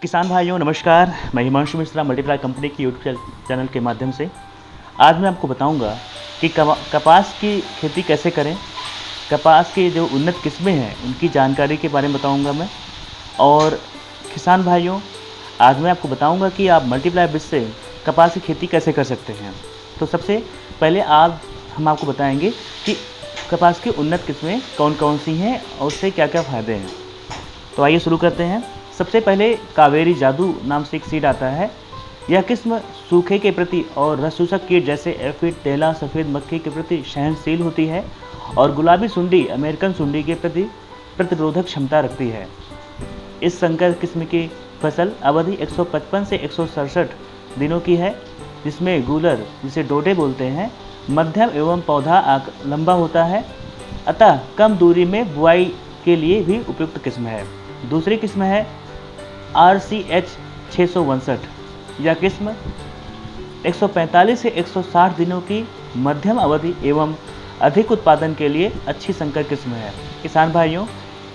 किसान भाइयों नमस्कार। मैं हिमांशु मिश्रा मल्टीप्लाई कंपनी की यूट्यूब चैनल के माध्यम से आज मैं आपको बताऊंगा कि कपास की खेती कैसे करें। कपास की जो उन्नत किस्में हैं उनकी जानकारी के बारे में बताऊंगा मैं। और किसान भाइयों आज मैं आपको बताऊंगा कि आप मल्टीप्लाई बीज से कपास की खेती कैसे कर सकते हैं। तो सबसे पहले हम आपको बताएंगे कि कपास की उन्नत किस्में कौन कौन सी हैं और उससे क्या क्या फ़ायदे हैं। तो आइए शुरू करते हैं। सबसे पहले कावेरी जादू नाम से एक सीड आता है। यह किस्म सूखे के प्रति और रस चूसक कीट जैसे एफिड, तेला, सफ़ेद मक्खी के प्रति सहनशील होती है और गुलाबी सुंडी, अमेरिकन सुंडी के प्रति प्रतिरोधक क्षमता रखती है। इस संकर किस्म की फसल अवधि 155 से 167 दिनों की है, जिसमें गूलर जिसे डोडे बोलते हैं मध्यम एवं पौधा लंबा होता है, अतः कम दूरी में बुआई के लिए भी उपयुक्त किस्म है। दूसरी किस्म है RCH 659। यह किस्म 145 से 160 दिनों की मध्यम अवधि एवं अधिक उत्पादन के लिए अच्छी संकर किस्म है। किसान भाइयों,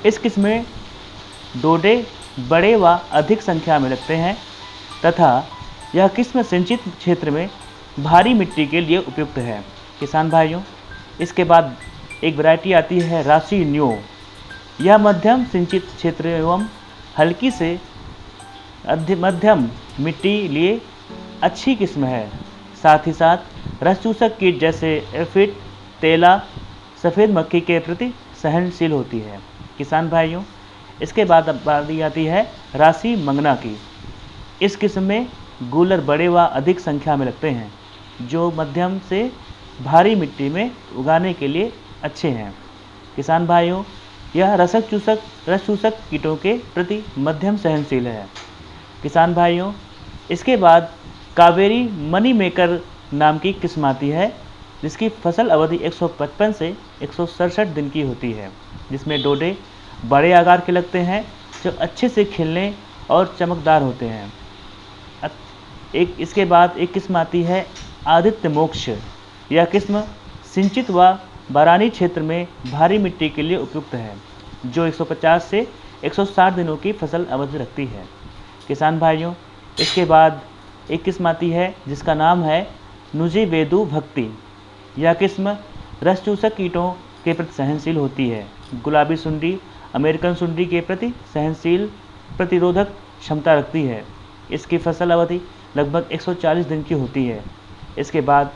इस किस्म में डोडे बड़े व अधिक संख्या में लगते हैं तथा यह किस्म सिंचित क्षेत्र में भारी मिट्टी के लिए उपयुक्त है। किसान भाइयों, इसके बाद एक वैरायटी आती है राशि न्यू। यह मध्यम सिंचित क्षेत्र एवं हल्की से मध्यम मिट्टी लिए अच्छी किस्म है। साथ ही साथ रस चूसक कीट जैसे एफिड, तेला, सफ़ेद मक्खी के प्रति सहनशील होती है। किसान भाइयों, इसके बाद बारी आती है राशि मंगना की। इस किस्म में गूलर बड़े व अधिक संख्या में लगते हैं, जो मध्यम से भारी मिट्टी में उगाने के लिए अच्छे हैं। किसान भाइयों, यह रस चूसक कीटों के प्रति मध्यम सहनशील है। किसान भाइयों, इसके बाद कावेरी मनी मेकर नाम की किस्म आती है, जिसकी फसल अवधि 155 से 167 दिन की होती है, जिसमें डोडे बड़े आकार के लगते हैं जो अच्छे से खिलने और चमकदार होते हैं। इसके बाद एक किस्म आती है आदित्य मोक्ष। यह किस्म सिंचित व बारानी क्षेत्र में भारी मिट्टी के लिए उपयुक्त है, जो 150 से 160 दिनों की फसल अवधि रखती है। किसान भाइयों, इसके बाद एक किस्म आती है जिसका नाम है नुजी वेदु भक्ति। यह किस्म रस चूसक कीटों के प्रति सहनशील होती है, गुलाबी सुंडी, अमेरिकन सुंडी के प्रति सहनशील प्रतिरोधक क्षमता रखती है। इसकी फसल अवधि लगभग 140 दिन की होती है। इसके बाद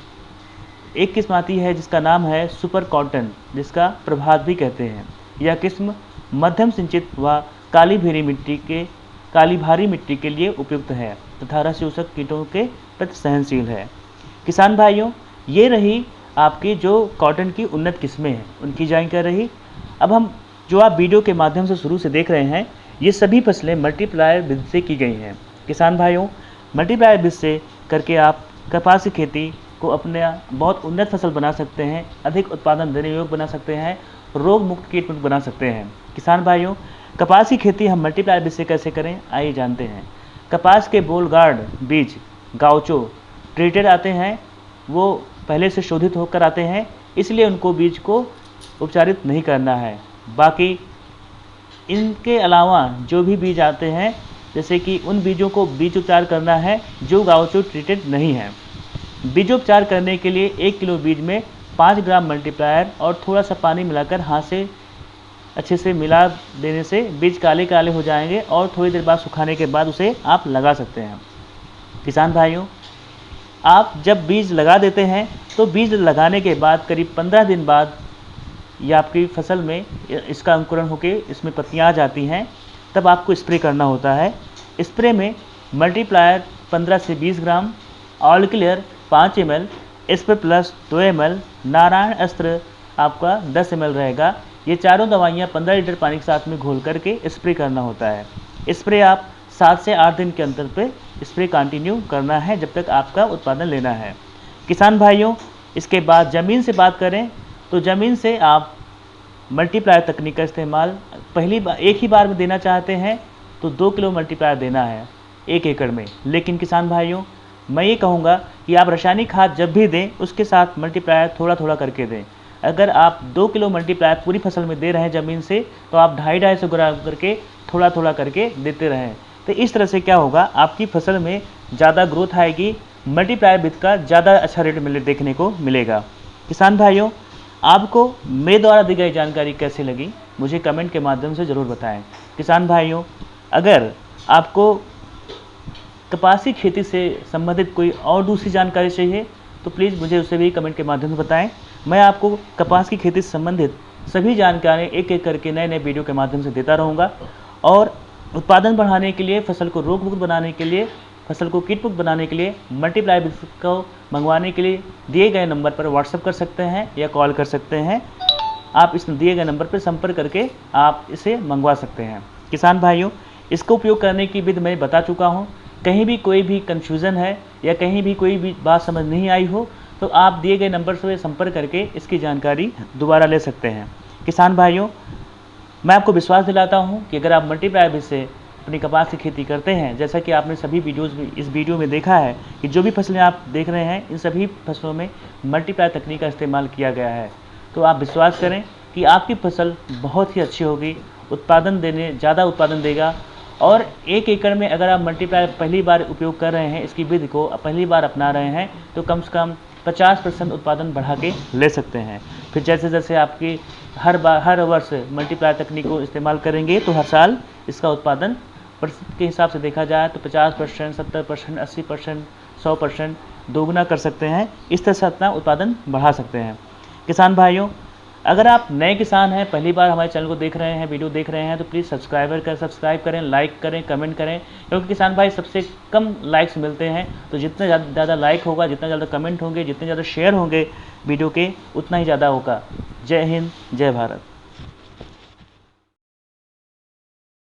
एक किस्म आती है जिसका नाम है सुपर कॉटन, जिसका प्रभात भी कहते हैं। यह किस्म मध्यम सिंचित व काली भारी मिट्टी के लिए उपयुक्त है तथा रस चूसक कीटों के प्रति सहनशील है। किसान भाइयों, ये रही आपकी जो कॉटन की उन्नत किस्में हैं उनकी जानकारी रही। अब हम जो आप वीडियो के माध्यम से शुरू से देख रहे हैं, ये सभी फसलें मल्टीप्लायर बीज से की गई हैं। किसान भाइयों, मल्टीप्लायर बीज से करके आप कपास की खेती को अपने बहुत उन्नत फसल बना सकते हैं, अधिक उत्पादन देने योग्य बना सकते हैं, रोग मुक्त कीट मुक्त बना सकते हैं। किसान भाइयों, कपास की खेती हम मल्टीप्लायर बीज से कैसे करें, आइए जानते हैं। कपास के बोल गार्ड बीज गाउचो ट्रीटेड आते हैं, वो पहले से शोधित होकर आते हैं, इसलिए उनको बीज को उपचारित नहीं करना है। बाकी इनके अलावा जो भी बीज आते हैं, जैसे कि उन बीजों को बीज उपचार करना है जो गाउचो ट्रीटेड नहीं है। बीजोपचार करने के लिए 1 किलो बीज में 5 ग्राम मल्टीप्लायर और थोड़ा सा पानी मिलाकर हाथ से अच्छे से मिला देने से बीज काले काले हो जाएंगे और थोड़ी देर बाद सुखाने के बाद उसे आप लगा सकते हैं। किसान भाइयों, आप जब बीज लगा देते हैं तो बीज लगाने के बाद करीब 15 दिन बाद ये आपकी फसल में इसका अंकुरण होकर इसमें पत्तियाँ आ जाती हैं, तब आपको स्प्रे करना होता है। स्प्रे में मल्टीप्लायर 15 से 20 gram, all clear 5 ml, spray plus 2 ml, Narayan Astra आपका 10 ml रहेगा। ये चारों दवाइयाँ 15 लीटर पानी के साथ में घोल करके स्प्रे करना होता है। स्प्रे आप 7 से 8 दिन के अंतर पे स्प्रे कंटिन्यू करना है जब तक आपका उत्पादन लेना है। किसान भाइयों, इसके बाद ज़मीन से बात करें तो ज़मीन से आप मल्टीप्लायर तकनीक का इस्तेमाल पहली बार एक ही बार में देना चाहते हैं तो 2 किलो मल्टीप्लायर देना है 1 एकड़ में। लेकिन किसान भाइयों, मैं ये कहूँगा कि आप रासायनिक खाद जब भी दें उसके साथ मल्टीप्लायर थोड़ा थोड़ा करके दें। अगर आप 2 किलो मल्टीप्लायर पूरी फसल में दे रहे हैं ज़मीन से, तो आप 2.5-250 ग्राम करके थोड़ा थोड़ा करके देते रहें। तो इस तरह से क्या होगा, आपकी फसल में ज़्यादा ग्रोथ आएगी, मल्टीप्लायर विथ का ज़्यादा अच्छा रेट देखने को मिलेगा। किसान भाइयों, आपको मेरे द्वारा दी गई जानकारी कैसी लगी मुझे कमेंट के माध्यम से ज़रूर बताएं। किसान भाइयों, अगर आपको कपास की खेती से संबंधित कोई और दूसरी जानकारी चाहिए तो प्लीज़ मुझे उसे भी कमेंट के माध्यम से बताएं। मैं आपको कपास की खेती से संबंधित सभी जानकारी एक एक करके नए नए वीडियो के माध्यम से देता रहूँगा। और उत्पादन बढ़ाने के लिए, फसल को रोग मुक्त बनाने के लिए, फसल को कीट मुक्त बनाने के लिए, मल्टीप्लायर को मंगवाने के लिए दिए गए नंबर पर व्हाट्सएप कर सकते हैं या कॉल कर सकते हैं। आप इस दिए गए नंबर पर संपर्क करके आप इसे मंगवा सकते हैं। किसान भाइयों, इसका उपयोग करने की विधि मैं बता चुका हूँ। कहीं भी कोई भी कन्फ्यूज़न है या कहीं भी कोई भी बात समझ नहीं आई हो तो आप दिए गए नंबर से संपर्क करके इसकी जानकारी दोबारा ले सकते हैं। किसान भाइयों, मैं आपको विश्वास दिलाता हूं कि अगर आप मल्टीप्लायर से अपनी कपास की खेती करते हैं, जैसा कि आपने सभी वीडियोज़ में इस वीडियो में देखा है कि जो भी फसलें आप देख रहे हैं इन सभी फसलों में मल्टीप्लायर तकनीक का इस्तेमाल किया गया है, तो आप विश्वास करें कि आपकी फसल बहुत ही अच्छी होगी, ज़्यादा उत्पादन देगा। और 1 एकड़ में अगर आप मल्टीप्लायर पहली बार उपयोग कर रहे हैं, इसकी विधि को पहली बार अपना रहे हैं, तो कम से कम 50% उत्पादन बढ़ा के ले सकते हैं। फिर जैसे जैसे आपकी हर वर्ष मल्टीप्लायर तकनीक को इस्तेमाल करेंगे तो हर साल इसका उत्पादन प्रतिशत के हिसाब से देखा जाए तो 50%, 70%, 80%, 100% दोगुना कर सकते हैं। इस तरह से अपना उत्पादन बढ़ा सकते हैं। किसान भाइयों, अगर आप नए किसान हैं, पहली बार हमारे चैनल को देख रहे हैं, वीडियो देख रहे हैं, तो प्लीज़ सब्सक्राइब करें, लाइक करें, कमेंट करें, क्योंकि किसान भाई सबसे कम लाइक्स मिलते हैं। तो जितना ज़्यादा लाइक होगा, जितना ज़्यादा कमेंट होंगे, जितने ज़्यादा शेयर होंगे वीडियो के, उतना ही ज़्यादा होगा। जय हिंद, जय भारत।